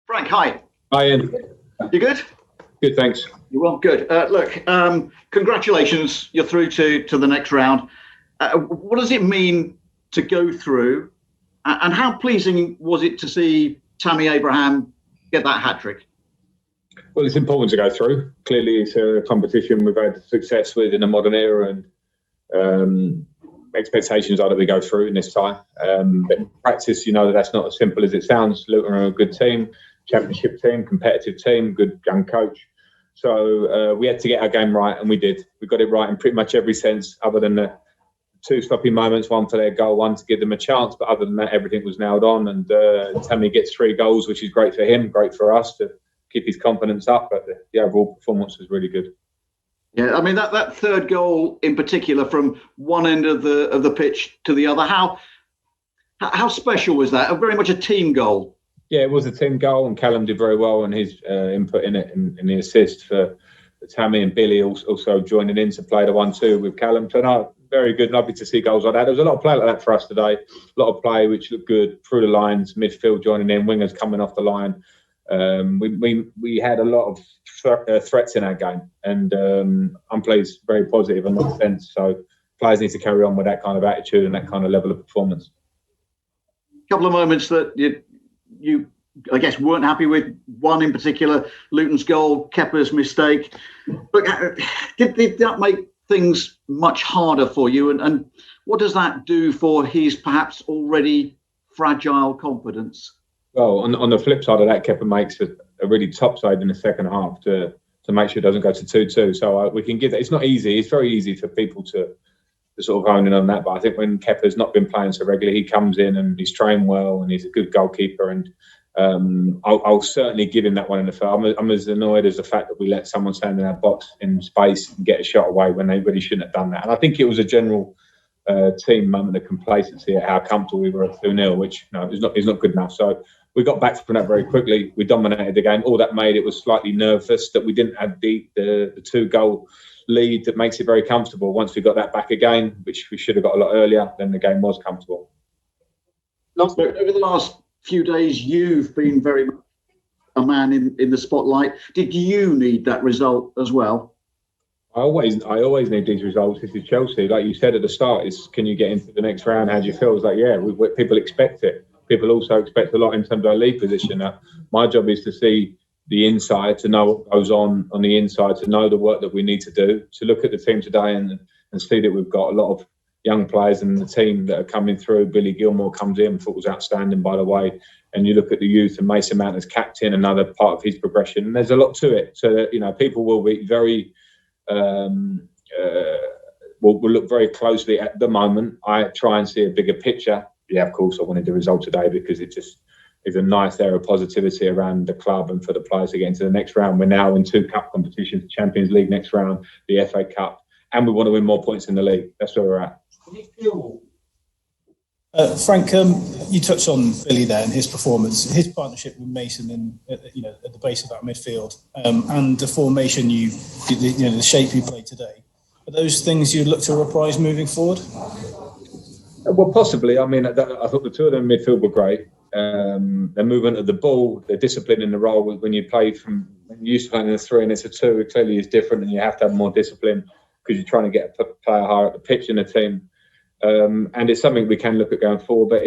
Frank, hi. Hi, Ian. You good? Good, thanks. You well, good. Look, congratulations. You're through to the next round. What does it mean to go through? And how pleasing was it to see Tammy Abraham get that hat-trick? Well, it's important to go through. Clearly, it's a competition we've had success with in the modern era, and expectations are that we go through in this time. But in practice, you know that's not as simple as it sounds. Luton are a good team, championship team, competitive team, good young coach. So we had to get our game right, and we did. We got it right in pretty much every sense, other than the two stopping moments, one for their goal, one to give them a chance. But other than that, everything was nailed on. And Tammy gets 3 goals, which is great for him, great for us to keep his confidence up. But the overall performance was really good. Yeah, I mean that third goal in particular, from one end of the pitch to the other, how special was that? Very much a team goal. Yeah, it was a team goal, and Callum did very well in his input in it, in the assist for Tammy, and Billy also joining in to play the 1-2 with Callum. So no, very good. Lovely to see goals like that. There was a lot of play like that for us today. A lot of play which looked good through the lines, midfield joining in, wingers coming off the line. We had a lot of threats in our game, and I'm pleased, very positive in that sense. So players need to carry on with that kind of attitude and that kind of level of performance. A couple of moments that you I guess weren't happy with. One in particular, Luton's goal, Kepa's mistake. But did that make things much harder for you? And what does that do for his perhaps already fragile confidence? Well, on the flip side of that, Kepa makes a really top save in the second half to make sure it doesn't go to 2-2. So we can give that. It's not easy. It's very easy for people to sort of hone in on that. But I think when Kepa's not been playing so regularly, he comes in and he's trained well and he's a good goalkeeper. And I'll certainly give him that one in the field. I'm as annoyed as the fact that we let someone stand in our box in space and get a shot away when they really shouldn't have done that. And I think it was a general team moment of complacency at how comfortable we were at 2-0, which is not good enough. So we got back from that very quickly. We dominated the game. All that made it was slightly nervous that we didn't have the 2-goal lead that makes it very comfortable. Once we got that back again, which we should have got a lot earlier, then the game was comfortable. Over the last few days, you've been very much a man in the spotlight. Did you need that result as well? I always need these results. This is Chelsea. Like you said at the start, is can you get into the next round? How do you feel? It's like, yeah, people expect it. People also expect a lot in terms of our league position. Now, my job is to see the inside, to know what goes on the inside, to know the work that we need to do, to look at the team today and see that we've got a lot of young players in the team that are coming through. Billy Gilmore comes in, thought was outstanding, by the way. And you look at the youth, and Mason Mount as captain, another part of his progression. And there's a lot to it. So that, people will be very, will look very closely at the moment. I try and see a bigger picture. Yeah, of course, I wanted the result today because it just is a nice air of positivity around the club and for the players to get into the next round. We're now in 2 cup competitions, the Champions League next round, the FA Cup, and we want to win more points in the league. That's where we're at. Frank, you touched on Billy there and his performance, his partnership with Mason at the base of that midfield, and the formation the shape you played today. Are those things you'd look to reprise moving forward? Well, possibly. I mean, I thought the two of them in midfield were great. Their movement of the ball, their discipline in the role. When you used to playing in a 3 and it's a 2, it clearly is different, and you have to have more discipline because you're trying to get a player higher up the pitch in the team. And it's something we can look at going forward. But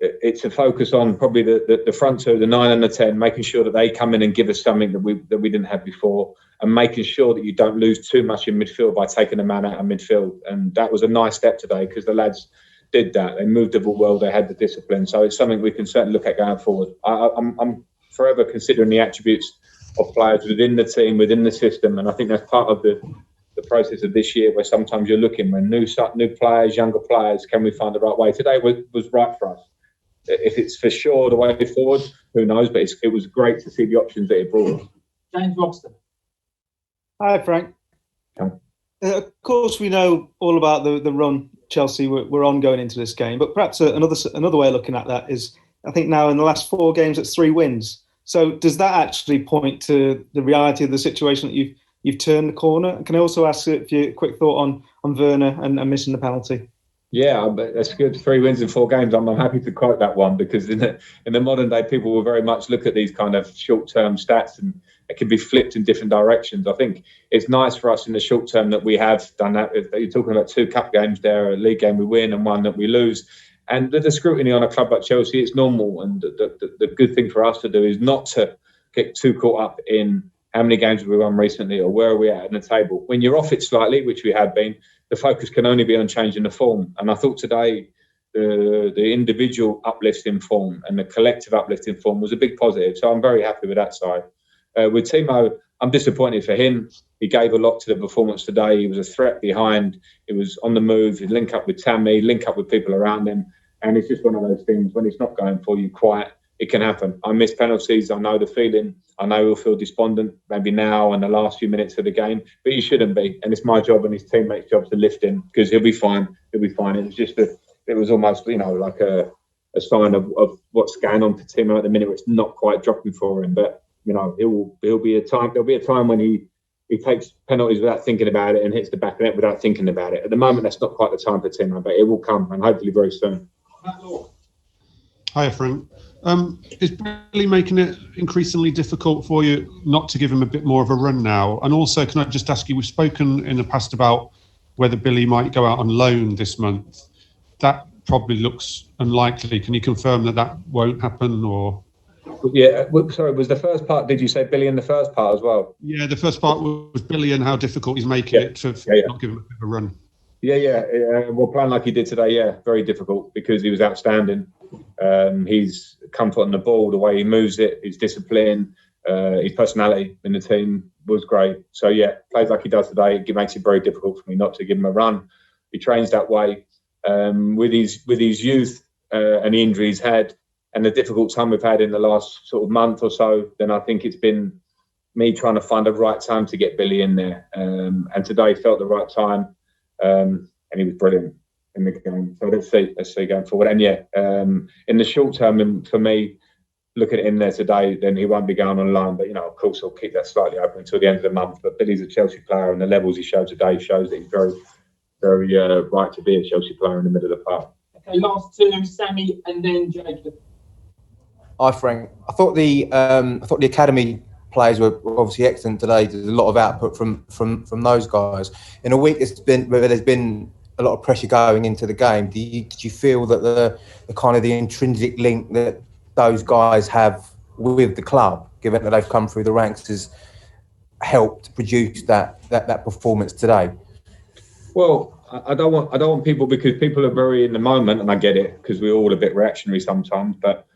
it's a focus on probably the front 2, the 9 and the 10, making sure that they come in and give us something that we didn't have before, and making sure that you don't lose too much in midfield by taking a man out of midfield. And that was a nice step today because the lads did that. They moved the ball well. They had the discipline. So it's something we can certainly look at going forward. I'm forever considering the attributes of players within the team, within the system, and I think that's part of the process of this year, where sometimes you're looking when new players, younger players, can we find the right way? Today was right for us. If it's for sure the way forward, who knows? But it was great to see the options that it brought. James Robson. Hi, Frank. Of course, we know all about the run Chelsea were on going into this game, but perhaps another way of looking at that is, I think now in the last 4 games, it's 3 wins. So does that actually point to the reality of the situation that you've turned the corner? Can I also ask if you a quick thought on Werner and missing the penalty? Yeah, that's good. 3 wins in 4 games. I'm happy to quote that one because in the modern day, people will very much look at these kind of short-term stats and it can be flipped in different directions. I think it's nice for us in the short term that we have done that. You're talking about 2 cup games there, a league game we win and 1 that we lose. And the scrutiny on a club like Chelsea, it's normal. And the good thing for us to do is not to get too caught up in how many games have we won recently or where are we at in the table. When you're off it slightly, which we have been, the focus can only be on changing the form. And I thought today the individual uplift in form and the collective uplift in form was a big positive. So I'm very happy with that side. With Timo, I'm disappointed for him. He gave a lot to the performance today. He was a threat behind. He was on the move. He'd link up with Tammy, link up with people around him. And it's just one of those things, when it's not going for you quite, it can happen. I miss penalties. I know the feeling. I know he'll feel despondent maybe now in the last few minutes of the game, but he shouldn't be. And it's my job and his teammates' job to lift him because he'll be fine. He'll be fine. It was just it was almost, like a sign of what's going on for Timo at the minute. Where it's not quite dropping for him, but there'll be a time. There'll be a time when he takes penalties without thinking about it and hits the back of it without thinking about it. At the moment, that's not quite the time for Timo, but it will come and hopefully very soon. Hiya, Frank. Is Billy making it increasingly difficult for you not to give him a bit more of a run now? And also, can I just ask you, we've spoken in the past about whether Billy might go out on loan this month. That probably looks unlikely. Can you confirm that won't happen? Or yeah, sorry, was the first part, did you say Billy in the first part as well? Yeah, the first part was Billy and how difficult he's making it to not give him a bit of a run. Yeah. Well, playing like he did today, very difficult because he was outstanding. His comfort on the ball, the way he moves it, his discipline, his personality in the team was great. So, plays like he does today, it makes it very difficult for me not to give him a run. He trains that way. With his youth and the injury he's had and the difficult time we've had in the last sort of month or so, then I think it's been me trying to find the right time to get Billy in there. And today felt the right time. And he was brilliant in the game. So let's see going forward. And in the short term, and for me, looking at him there today, then he won't be going on loan. But of course, I'll keep that slightly open until the end of the month. But Billy's a Chelsea player, and the levels he showed today shows that he's very, very right to be a Chelsea player in the middle of the park. Okay, last 2, Sammy, and then Jacob. Hi, Frank. I thought the academy players were obviously excellent today. There's a lot of output from those guys. In a week where there's been a lot of pressure going into the game, did you feel that the kind of the intrinsic link that those guys have with the club, given that they've come through the ranks, has helped produce that performance today? Well, I don't want people, because people are very in the moment, and I get it because we're all a bit reactionary sometimes, but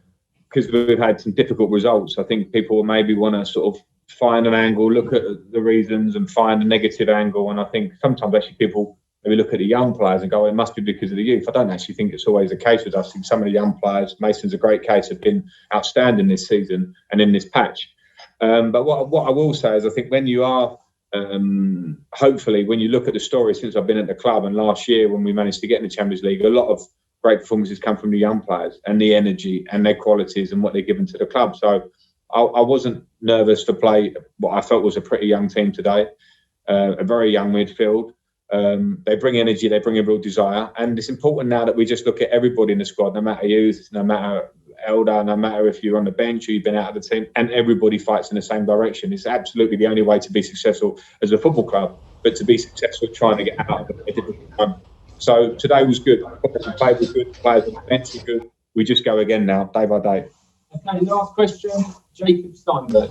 because we've had some difficult results, I think people maybe want to sort of find an angle, look at the reasons and find a negative angle. And I think sometimes actually people maybe look at the young players and go, it must be because of the youth. I don't actually think it's always the case with us. I think some of the young players, Mason's a great case, have been outstanding this season and in this patch. But what I will say is I think when you are, hopefully, when you look at the story since I've been at the club and last year when we managed to get in the Champions League, a lot of great performances come from the young players and the energy and their qualities and what they're given to the club. So I wasn't nervous to play what I felt was a pretty young team today, a very young midfield. They bring energy, they bring a real desire. And it's important now that we just look at everybody in the squad, no matter youth, no matter elder, no matter if you're on the bench or you've been out of the team, and everybody fights in the same direction. It's absolutely the only way to be successful as a football club, but to be successful trying to get out of a difficult time. So today was good. The players were good, the players on the bench were good. We just go again now, day by day. Okay, last question, Jacob Steinberg.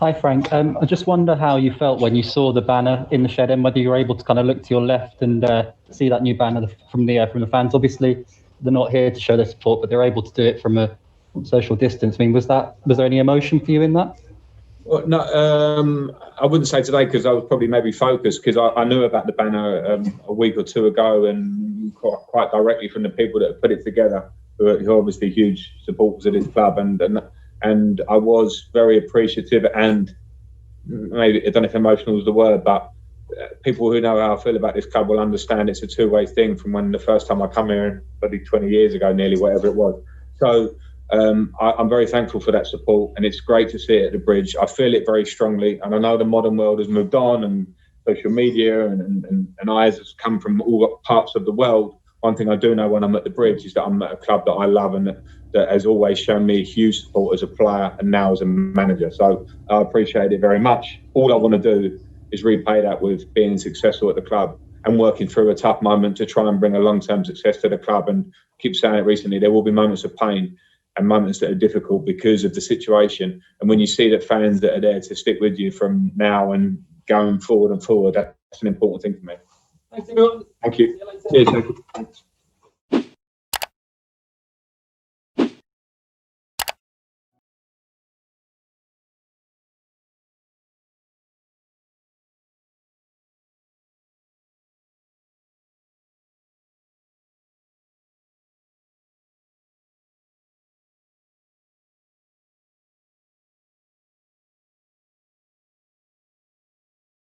Hi, Frank. I just wonder how you felt when you saw the banner in the shed, and whether you were able to kind of look to your left and see that new banner from the fans. Obviously, they're not here to show their support, but they're able to do it from a social distance. I mean, was there any emotion for you in that? Well, no, I wouldn't say today because I was probably maybe focused because I knew about the banner a week or two ago and quite directly from the people that put it together, who are obviously huge supporters of this club, and I was very appreciative and maybe, I don't know if emotional is the word, but people who know how I feel about this club will understand it's a two-way thing from when the first time I come here, probably 20 years ago nearly, whatever it was. So I'm very thankful for that support, and it's great to see it at the Bridge. I feel it very strongly, and I know the modern world has moved on, and social media and eyes has come from all parts of the world. one thing I do know when I'm at the Bridge is that I'm at a club that I love and that has always shown me huge support as a player and now as a manager. So I appreciate it very much. All I want to do is repay that with being successful at the club and working through a tough moment to try and bring a long-term success to the club. And keep saying it recently, there will be moments of pain and moments that are difficult because of the situation. And when you see that fans that are there to stick with you from now and going forward, that's an important thing for me. Thanks, everyone. Thank you. See you later. Cheers.